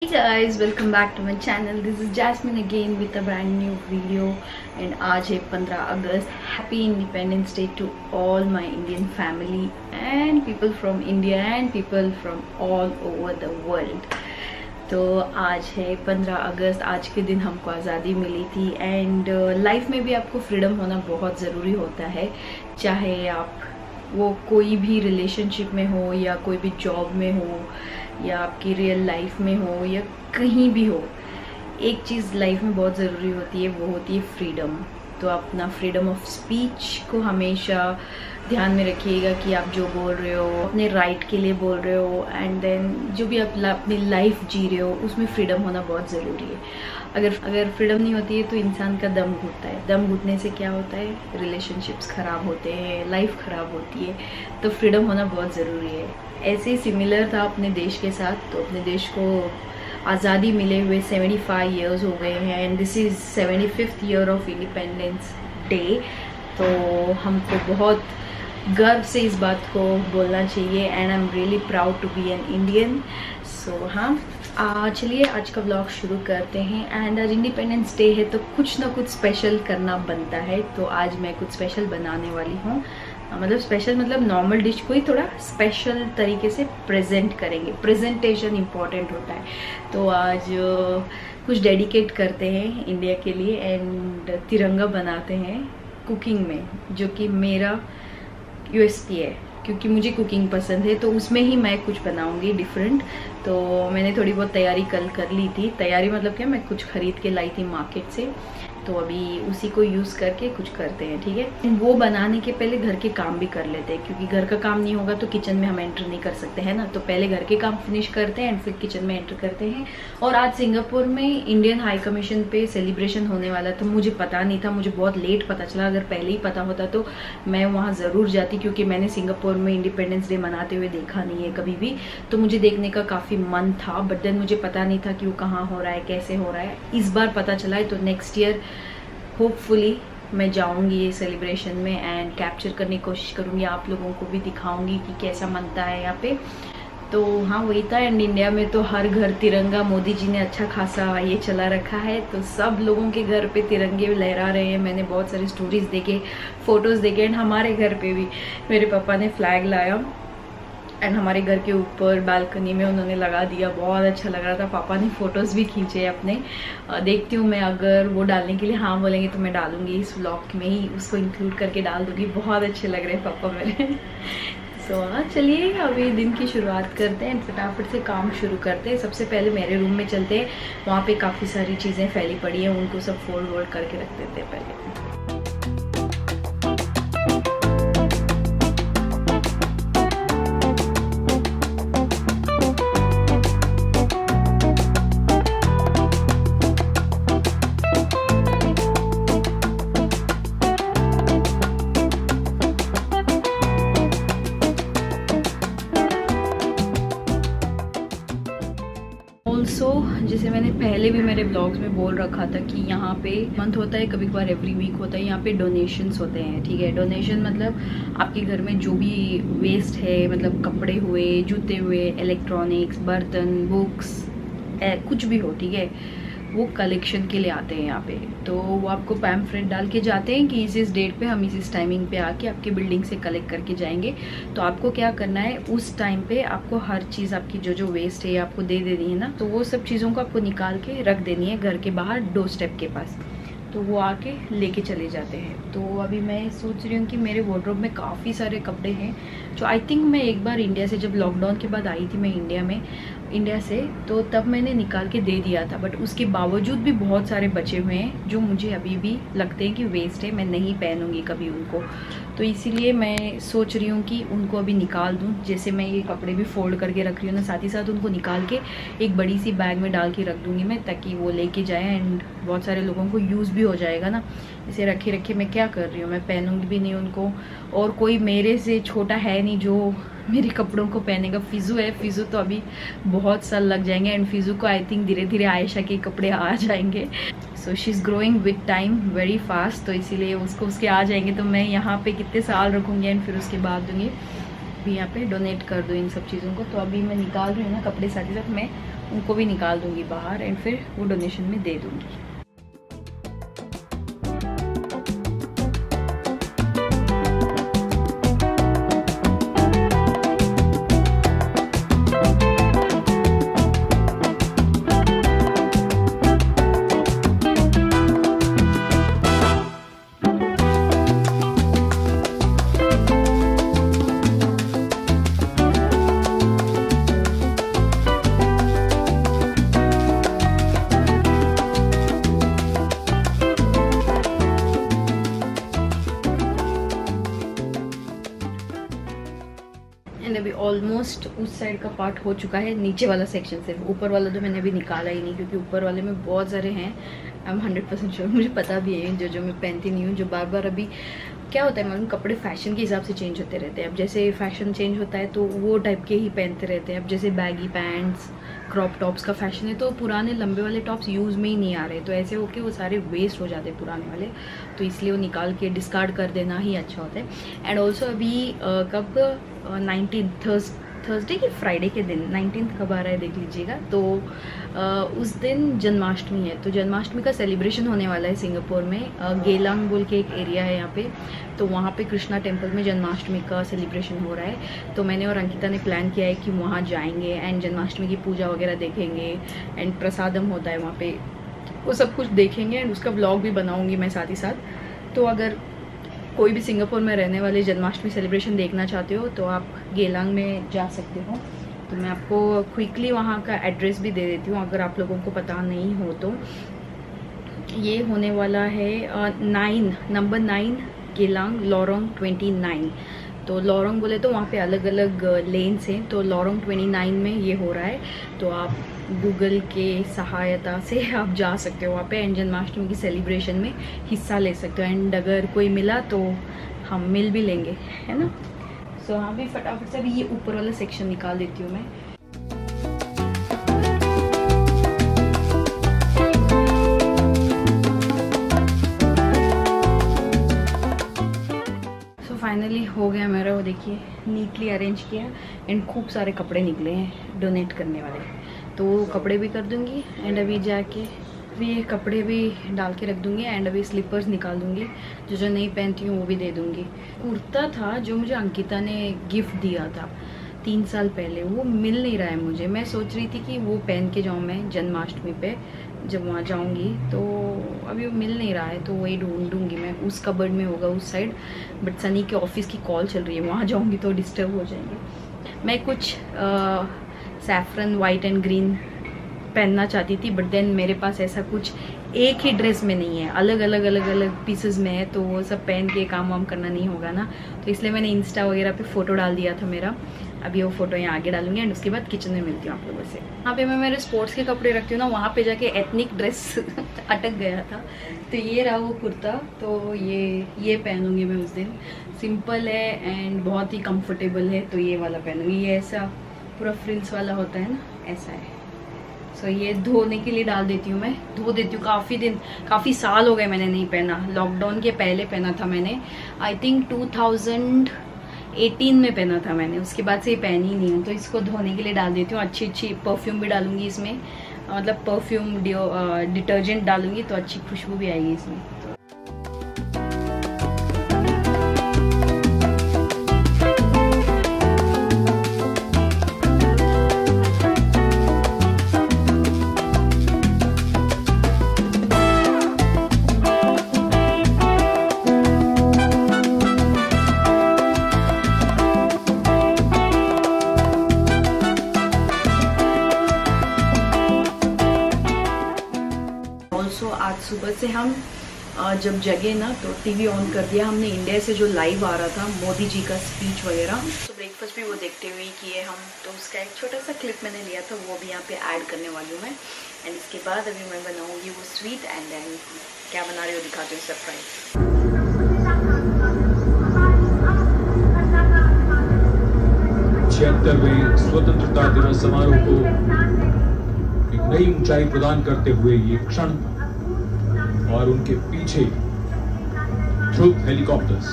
Hey guys, welcome back to my channel. This is Jasmine again with a brand new video and आज है 15 अगस्त. Happy Independence Day to all my Indian family and people from India and people from all over the world. तो आज है 15 अगस्त. आज के दिन हमको आज़ादी मिली थी एंड लाइफ में भी आपको फ्रीडम होना बहुत ज़रूरी होता है. चाहे आप वो कोई भी रिलेशनशिप में हो या कोई भी जॉब में हो या आपकी रियल लाइफ में हो या कहीं भी हो, एक चीज़ लाइफ में बहुत ज़रूरी होती है, वो होती है फ्रीडम. तो अपना फ्रीडम ऑफ स्पीच को हमेशा ध्यान में रखिएगा कि आप जो बोल रहे हो अपने राइट के लिए बोल रहे हो एंड देन जो भी आप अपनी लाइफ जी रहे हो उसमें फ्रीडम होना बहुत ज़रूरी है. अगर फ्रीडम नहीं होती है तो इंसान का दम घुटता है. दम घुटने से क्या होता है, रिलेशनशिप्स ख़राब होते हैं, लाइफ ख़राब होती है. तो फ्रीडम होना बहुत ज़रूरी है. ऐसे ही सिमिलर था अपने देश के साथ. तो अपने देश को आज़ादी मिले हुए 75 ईयर्स हो गए हैं and this is 75th year of independence day. तो हमको बहुत गर्व से इस बात को बोलना चाहिए and I am really proud to be an Indian. So हाँ, चलिए आज का व्लॉग शुरू करते हैं. एंड आज इंडिपेंडेंस डे है तो कुछ ना कुछ स्पेशल करना बनता है. तो आज मैं कुछ स्पेशल बनाने वाली हूँ. मतलब स्पेशल मतलब नॉर्मल डिश को ही थोड़ा स्पेशल तरीके से प्रेजेंट करेंगे. प्रेजेंटेशन इम्पॉर्टेंट होता है. तो आज कुछ डेडिकेट करते हैं इंडिया के लिए एंड तिरंगा बनाते हैं कुकिंग में, जो कि मेरा यूएसपी है क्योंकि मुझे कुकिंग पसंद है. तो उसमें ही मैं कुछ बनाऊंगी डिफरेंट. तो मैंने थोड़ी बहुत तैयारी कल कर ली थी. तैयारी मतलब क्या, मैं कुछ खरीद के लाई थी मार्केट से. तो अभी उसी को यूज़ करके कुछ करते हैं, ठीक है. वो बनाने के पहले घर के काम भी कर लेते हैं क्योंकि घर का काम नहीं होगा तो किचन में हम एंटर नहीं कर सकते हैं ना. तो पहले घर के काम फिनिश करते हैं एंड फिर किचन में एंटर करते हैं. और आज सिंगापुर में इंडियन हाई कमीशन पे सेलिब्रेशन होने वाला था. मुझे पता नहीं था, मुझे बहुत लेट पता चला. अगर पहले ही पता होता तो मैं वहाँ ज़रूर जाती क्योंकि मैंने सिंगापुर में इंडिपेंडेंस डे मनाते हुए देखा नहीं है कभी भी. तो मुझे देखने का काफ़ी मन था बट देन मुझे पता नहीं था कि वो कहाँ हो रहा है, कैसे हो रहा है. इस बार पता चला है तो नेक्स्ट ईयर होपफुली मैं जाऊंगी ये सेलिब्रेशन में एंड कैप्चर करने की कोशिश करूंगी. आप लोगों को भी दिखाऊंगी कि कैसा मनता है यहाँ पे. तो हाँ, वही था. एंड इंडिया में तो हर घर तिरंगा, मोदी जी ने अच्छा खासा ये चला रखा है. तो सब लोगों के घर पे तिरंगे लहरा रहे हैं. मैंने बहुत सारी स्टोरीज देखे, फोटोज़ देखे एंड हमारे घर पे भी मेरे पापा ने फ्लैग लाया एंड हमारे घर के ऊपर बालकनी में उन्होंने लगा दिया. बहुत अच्छा लग रहा था. पापा ने फ़ोटोज़ भी खींचे अपने. देखती हूँ मैं, अगर वो डालने के लिए हाँ बोलेंगे तो मैं डालूँगी. इस व्लॉग में ही उसको इंक्लूड करके डाल दूँगी. बहुत अच्छे लग रहे हैं पापा मेरे. सो हाँ, चलिए अभी दिन की शुरुआत करते हैं. फटाफट से काम शुरू करते हैं. सबसे पहले मेरे रूम में चलते हैं. वहाँ पे काफ़ी सारी चीज़ें फैली पड़ी हैं, उनको सब फोल्ड वोल्ड करके रख देते हैं पहले. जैसे मैंने पहले भी मेरे ब्लॉग्स में बोल रखा था कि यहाँ पे मंथ होता है, कभी कभार एवरी वीक होता है. यहाँ पे डोनेशंस होते हैं, ठीक है. डोनेशन मतलब आपके घर में जो भी वेस्ट है, मतलब कपड़े हुए, जूते हुए, इलेक्ट्रॉनिक्स, बर्तन, बुक्स, कुछ भी हो, ठीक है, वो कलेक्शन के लिए आते हैं यहाँ पे. तो वो आपको पैम्फलेट डाल के जाते हैं कि इस डेट पे हम इस टाइमिंग पे आके आपकी बिल्डिंग से कलेक्ट करके जाएंगे. तो आपको क्या करना है, उस टाइम पे आपको हर चीज़ आपकी जो वेस्ट है आपको दे देनी है ना. तो वो सब चीज़ों को आपको निकाल के रख देनी है घर के बाहर डोर स्टेप के पास. तो वो आके लेके चले जाते हैं. तो अभी मैं सोच रही हूँ कि मेरे वार्डरोब में काफ़ी सारे कपड़े हैं जो आई थिंक मैं एक बार इंडिया से, जब लॉकडाउन के बाद आई थी मैं इंडिया से, तो तब मैंने निकाल के दे दिया था. बट उसके बावजूद भी बहुत सारे बचे हुए हैं जो मुझे अभी भी लगते हैं कि वेस्ट है, मैं नहीं पहनूंगी कभी उनको. तो इसीलिए मैं सोच रही हूँ कि उनको अभी निकाल दूँ. जैसे मैं ये कपड़े भी फोल्ड करके रख रही हूँ ना, साथ ही साथ उनको निकाल के एक बड़ी सी बैग में डाल के रख दूँगी मैं, ताकि वो लेके जाए एंड बहुत सारे लोगों को यूज़ भी हो जाएगा ना. इसे रखे रखे मैं क्या कर रही हूँ, मैं पहनूंगी भी नहीं उनको. और कोई मेरे से छोटा है नहीं जो मेरे कपड़ों को पहनेगा. फिजू है, फिजू तो अभी बहुत साल लग जाएंगे एंड फिजू को आई थिंक धीरे धीरे आयशा के कपड़े आ जाएंगे. So she is growing with time very fast. तो इसीलिए उसको उसके आ जाएंगे. तो मैं यहाँ पे कितने साल रखूँगी एंड फिर उसके बाद दूँगी. भी यहाँ पे डोनेट कर दो इन सब चीज़ों को। तो अभी मैं निकाल रही हूँ ना कपड़े, साथ ही साथ मैं उनको भी निकाल दूँगी बाहर एंड फिर वो डोनेशन में दे दूँगी। अभी ऑलमोस्ट उस साइड का पार्ट हो चुका है, नीचे वाला सेक्शन सिर्फ, ऊपर वाला तो मैंने अभी निकाला ही नहीं क्योंकि ऊपर वाले में बहुत सारे हैं। आई एम 100% श्योर, मुझे पता भी है जो मैं पहनती नहीं हूँ, जो बार बार अभी क्या होता है मालूम, कपड़े फैशन के हिसाब से चेंज होते रहते हैं। अब जैसे फैशन चेंज होता है तो वो टाइप के ही पहनते रहते हैं। अब जैसे बैगी पैंट्स, क्रॉप टॉप्स का फैशन है तो पुराने लंबे वाले टॉप्स यूज़ में ही नहीं आ रहे, तो ऐसे होके वो सारे वेस्ट हो जाते हैं पुराने वाले, तो इसलिए वो निकाल के डिस्कार्ड कर देना ही अच्छा होता है। एंड ऑल्सो अभी कब 19 थर्सडे की फ्राइडे के दिन 19 कब आ रहा है देख लीजिएगा, तो उस दिन जन्माष्टमी है, तो जन्माष्टमी का सेलिब्रेशन होने वाला है सिंगापुर में। गेलांग बोल के एक एरिया है यहाँ पे, तो वहाँ पे कृष्णा टेम्पल में जन्माष्टमी का सेलिब्रेशन हो रहा है। तो मैंने और अंकिता ने प्लान किया है कि वहाँ जाएंगे एंड जन्माष्टमी की पूजा वगैरह देखेंगे एंड प्रसादम होता है वहाँ पे, वो सब कुछ देखेंगे एंड उसका व्लॉग भी बनाऊँगी मैं साथ ही साथ। तो अगर कोई भी सिंगापुर में रहने वाले जन्माष्टमी सेलिब्रेशन देखना चाहते हो तो आप गेलांग में जा सकते हो। तो मैं आपको क्विकली वहाँ का एड्रेस भी दे देती हूँ अगर आप लोगों को पता नहीं हो तो। ये होने वाला है नंबर 9 गेलांग लॉरोंग 29। तो लॉरोंग बोले तो वहाँ पे अलग अलग लेन्स हैं, तो लॉरोंग 29 में ये हो रहा है। तो आप गूगल के सहायता से आप जा सकते हो वहाँ पे एंड जन्माष्टमी की सेलिब्रेशन में हिस्सा ले सकते हो। एंड अगर कोई मिला तो हम मिल भी लेंगे, है ना। सो हाँ, भी फटाफट से अभी ये ऊपर वाला सेक्शन निकाल देती हूँ मैं। फाइनली हो गया मेरा, वो देखिए नीटली अरेंज किया एंड खूब सारे कपड़े निकले हैं डोनेट करने वाले, तो वो कपड़े भी कर दूंगी एंड अभी जाके ये कपड़े भी डाल के रख दूंगी एंड अभी स्लीपर्स निकाल दूंगी, जो नहीं पहनती हूँ वो भी दे दूंगी। कुर्ता था जो मुझे अंकिता ने गिफ्ट दिया था 3 साल पहले, वो मिल नहीं रहा है मुझे। मैं सोच रही थी कि वो पहन के जाऊँ मैं जन्माष्टमी पे जब वहाँ जाऊँगी, तो अभी वो मिल नहीं रहा है, तो वही ढूंढूंगी मैं। उस कबर्ड में होगा उस साइड, बट सनी के ऑफिस की कॉल चल रही है, वहाँ जाऊँगी तो डिस्टर्ब हो जाएंगे। मैं कुछ सैफरन वाइट एंड ग्रीन पहनना चाहती थी, बट देन मेरे पास ऐसा कुछ एक ही ड्रेस में नहीं है, अलग अलग पीसेस में है, तो वो सब पहन के काम वाम करना नहीं होगा ना, तो इसलिए मैंने इंस्टा वगैरह पे फ़ोटो डाल दिया था मेरा। अभी वो फ़ोटो यहाँ आगे डालूंगी एंड उसके बाद किचन में मिलती हूँ आप लोगों से। यहाँ पे मैं मेरे स्पोर्ट्स के कपड़े रखती हूँ ना, वहाँ पे जाके एथनिक ड्रेस अटक गया था, तो ये रहा वो कुर्ता, तो ये पहनूंगी मैं उस दिन। सिंपल है एंड बहुत ही कंफर्टेबल है, तो ये वाला पहनूंगी। ये ऐसा पूरा फ्रिल्स वाला होता है ना, ऐसा है। सो ये धोने के लिए डाल देती हूँ मैं, धो देती हूँ। काफ़ी साल हो गए मैंने नहीं पहना, लॉकडाउन के पहले पहना था मैंने, आई थिंक 2018 में पहना था मैंने, उसके बाद से ये पहनी ही नहीं हूँ। तो इसको धोने के लिए डाल देती हूँ। अच्छी परफ्यूम भी डालूंगी इसमें, मतलब परफ्यूम डिटर्जेंट डालूंगी तो अच्छी खुशबू भी आएगी इसमें। आज सुबह से हम जब जगे ना तो टीवी ऑन कर दिया हमने, इंडिया से जो लाइव आ रहा था मोदी जी का स्पीच वगैरह, तो ब्रेकफास्ट भी वो देखते हुए किए हम। तो उसका एक छोटा सा क्लिप मैंने लिया था, वो भी यहाँ पे ऐड करने वाली हूँ मैं। एंड इसके बाद अभी मैं बनाऊँगी वो स्वीट एंड देन क्या बना रही हो दिखाती हूँ सरप्राइज। 76वें स्वतंत्रता दिवस समारोह को एक नई ऊंचाई प्रदान करते हुए ये क्षण और उनके पीछे ध्रुव helicopters.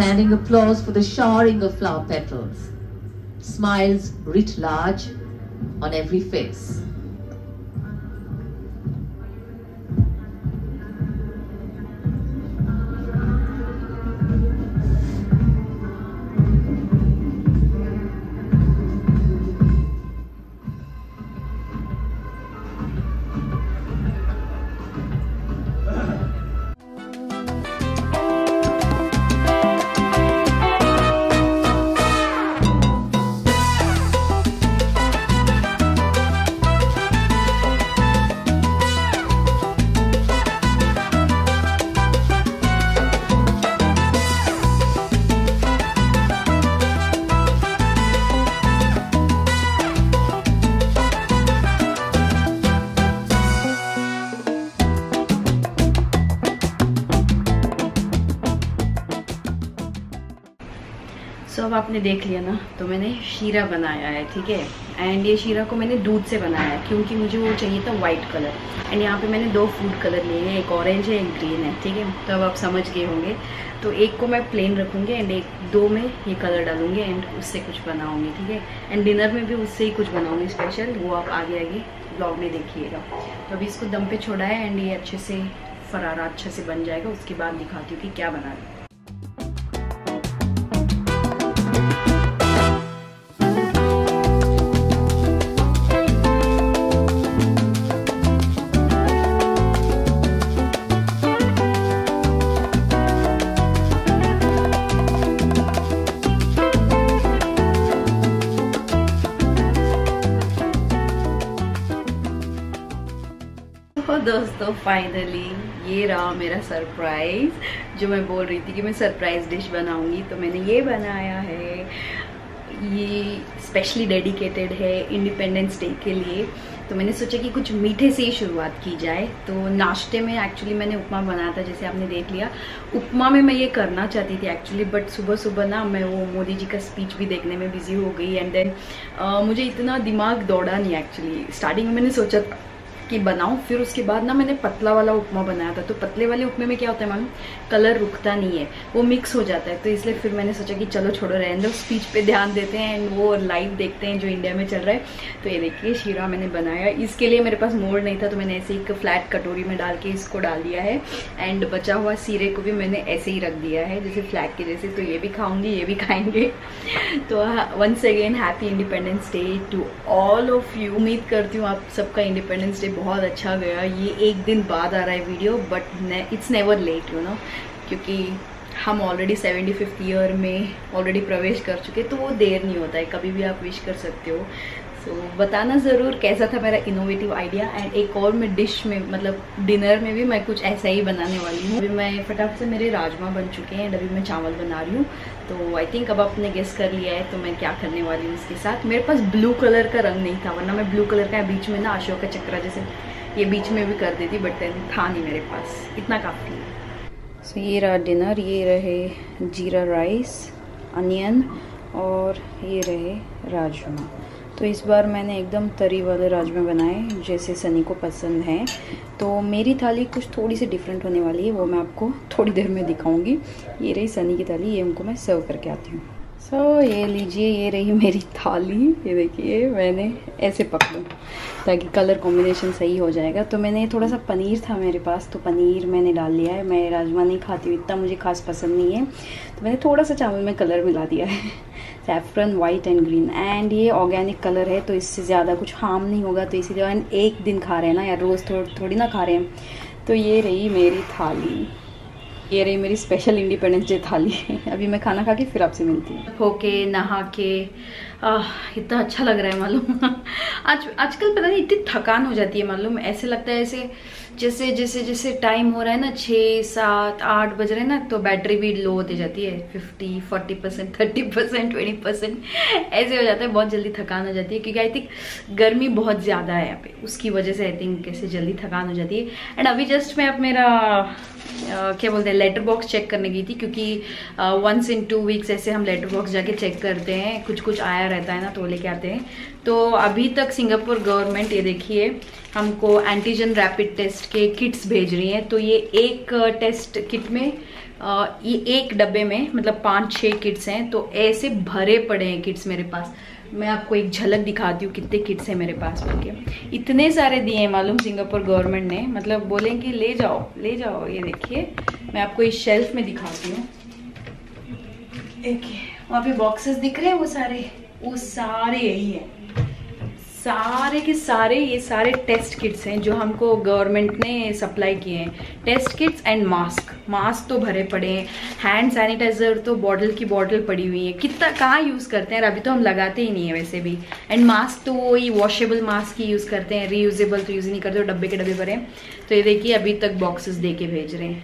Standing applause for the showering of flower petals. Smiles writ large on every face. सो अब आपने देख लिया ना, तो मैंने शीरा बनाया है, ठीक है। एंड ये शीरा को मैंने दूध से बनाया है क्योंकि मुझे वो चाहिए था वाइट कलर। एंड यहाँ पे मैंने 2 फूड कलर लिए हैं, एक ऑरेंज है, एक ग्रीन है, ठीक है। तो अब आप समझ गए होंगे। तो एक को मैं प्लेन रखूँगी एंड 2 में ये कलर डालूंगी एंड उससे कुछ बनाऊँगी, ठीक है। एंड डिनर में भी उससे ही कुछ बनाऊँगी स्पेशल, वो आप आगे आगे ब्लॉग में देखिएगा। तो अभी इसको दम पे छोड़ा है एंड ये अच्छे से फरारा अच्छे से बन जाएगा। उसके बाद दिखाती हूँ कि क्या बना रही हूँ। दोस्तों फाइनली ये रहा मेरा सरप्राइज, जो मैं बोल रही थी कि मैं सरप्राइज डिश बनाऊंगी। तो मैंने ये बनाया है, ये स्पेशली डेडिकेटेड है इंडिपेंडेंस डे के लिए। तो मैंने सोचा कि कुछ मीठे से ही शुरुआत की जाए। तो नाश्ते में एक्चुअली मैंने उपमा बनाया था, जैसे आपने देख लिया। उपमा में मैं ये करना चाहती थी एक्चुअली, बट सुबह सुबह ना मैं वो मोदी जी का स्पीच भी देखने में बिजी हो गई। एंड देन मुझे इतना दिमाग दौड़ा नहीं एक्चुअली। स्टार्टिंग में मैंने सोचा कि बनाऊं, फिर उसके बाद ना मैंने पतला वाला उपमा बनाया था। तो पतले वाले उपमे में क्या होता है मालूम, कलर रुकता नहीं है, वो मिक्स हो जाता है। तो इसलिए फिर मैंने सोचा कि चलो छोड़ो, रहने दो, स्पीच पे ध्यान देते हैं एंड वो लाइव देखते हैं जो इंडिया में चल रहा है। तो ये देखिए शीरा मैंने बनाया। इसके लिए मेरे पास मोल्ड नहीं था, तो मैंने ऐसे एक फ्लैट कटोरी में डाल के इसको डाल दिया है। एंड बचा हुआ सीरे को भी मैंने ऐसे ही रख दिया है जैसे फ्लैट के जैसे। तो ये भी खाऊंगी, ये भी खाएंगे। तो once again happy independence day to all of you. उम्मीद करती हूँ आप सबका इंडिपेंडेंस डे बहुत अच्छा गया। ये एक दिन बाद आ रहा है video, but it's never let you know, क्योंकि हम ऑलरेडी 75th ईयर में ऑलरेडी प्रवेश कर चुके, तो वो देर नहीं होता है, कभी भी आप विश कर सकते हो। सो बताना ज़रूर कैसा था मेरा इनोवेटिव आइडिया। एंड एक और मैं डिश में, मतलब डिनर में भी मैं कुछ ऐसा ही बनाने वाली हूँ। अभी मैं फटाफट से, मेरे राजमा बन चुके हैं एंड अभी मैं चावल बना रही हूँ। तो आई थिंक अब आपने गेस कर लिया है तो मैं क्या करने वाली हूँ इसके साथ। मेरे पास ब्लू कलर का रंग नहीं था, वरना मैं ब्लू कलर का बीच में ना अशोक चक्र जैसे ये बीच में भी कर देती, बट था नहीं मेरे पास, इतना काफ़ी है। सो ये रहा डिनर, ये रहे जीरा राइस, अनियन और ये रहे राजमा। तो इस बार मैंने एकदम तरी वाले राजमा बनाए जैसे सनी को पसंद है। तो मेरी थाली कुछ थोड़ी सी डिफरेंट होने वाली है, वो मैं आपको थोड़ी देर में दिखाऊंगी। ये रही सनी की थाली, ये उनको मैं सर्व करके आती हूँ। सो ये लीजिए, ये रही मेरी थाली। ये देखिए मैंने ऐसे पकड़ूँ ताकि कलर कॉम्बिनेशन सही हो जाएगा। तो मैंने थोड़ा सा पनीर था मेरे पास, तो पनीर मैंने डाल लिया है। मैं राजमा नहीं खाती हूँ, इतना मुझे खास पसंद नहीं है, तो मैंने थोड़ा सा चावल में कलर मिला दिया है, saffron white and green. And ये ऑर्गेनिक कलर है, तो इससे ज़्यादा कुछ हार्म नहीं होगा। तो इसीलिए एंड एक दिन खा रहे हैं ना यार, रोज़ थोड़ी ना खा रहे हैं। तो ये रही मेरी थाली, ये रही मेरी स्पेशल इंडिपेंडेंस डे थाली। अभी मैं खाना खा के फिर आपसे मिलती हूँ। होके नहा के इतना अच्छा लग रहा है मालूम। आजकल पता नहीं इतनी थकान हो जाती है मालूम, ऐसे लगता है ऐसे जैसे जैसे जैसे टाइम हो रहा है ना, 6, 7, 8 बज रहे हैं ना, तो बैटरी भी लो होती जाती है। 50, 40%, 30%, 20% ऐसे हो जाता है, बहुत जल्दी थकान हो जाती है। क्योंकि आई थिंक गर्मी बहुत ज़्यादा है यहाँ पे, उसकी वजह से आई थिंक कैसे जल्दी थकान हो जाती है। एंड अभी जस्ट मैं अब मेरा क्या बोलते हैं लेटर बॉक्स चेक करने गई थी, क्योंकि 1 in 2 weeks ऐसे हम लेटर बॉक्स जाके चेक करते हैं, कुछ आया रहता है ना, तो लेके आते हैं। तो अभी तक सिंगापुर गवर्नमेंट ये देखिए हमको एंटीजन रैपिड टेस्ट के किट्स भेज रही हैं। तो ये एक टेस्ट किट में ये एक डब्बे में मतलब 5-6 किट्स हैं, तो ऐसे भरे पड़े हैं किट्स मेरे पास। मैं आपको एक झलक दिखाती हूँ कितने किट्स हैं मेरे पास बोल के। इतने सारे दिए हैं मालूम सिंगापुर गवर्नमेंट ने, मतलब बोले कि ले जाओ ले जाओ। ये देखिए मैं आपको इस शेल्फ में दिखाती हूँ, वहाँ पे बॉक्सेस दिख रहे हैं, वो सारे यही है, सारे के सारे ये सारे टेस्ट किट्स हैं जो हमको गवर्नमेंट ने सप्लाई किए हैं। टेस्ट किट्स एंड मास्क तो भरे पड़े हैं, हैंड सैनिटाइजर तो बॉटल की बॉटल पड़ी हुई है। कितना कहाँ यूज़ करते हैं, अभी तो हम लगाते ही नहीं है वैसे भी। एंड मास्क तो वही वॉशेबल मास्क ही यूज़ करते हैं, रीयूजेबल तो यूज़ नहीं करते, डब्बे के डब्बे भरे हैं। तो ये देखिए अभी तक बॉक्सेस दे के भेज रहे हैं।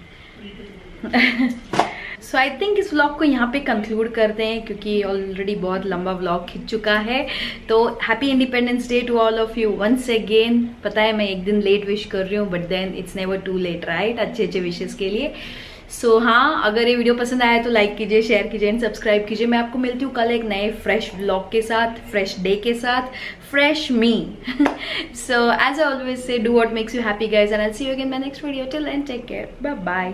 सो आई थिंक इस व्लॉग को यहाँ पे कंक्लूड करते हैं क्योंकि ऑलरेडी बहुत लंबा व्लॉग खिंच चुका है। तो happy independence day to all of you once again. पता है मैं एक दिन लेट विश कर रही हूँ, but then it's never too late right, अच्छे विशेस के लिए। सो हाँ, अगर ये वीडियो पसंद आया तो लाइक कीजिए, शेयर कीजिए एंड सब्सक्राइब कीजिए। मैं आपको मिलती हूँ कल एक नए फ्रेश व्लॉग के साथ, फ्रेश डे के साथ, fresh me. So as I always say, do what makes you happy guys, and I will see you again in my next video. Till then take care, bye bye.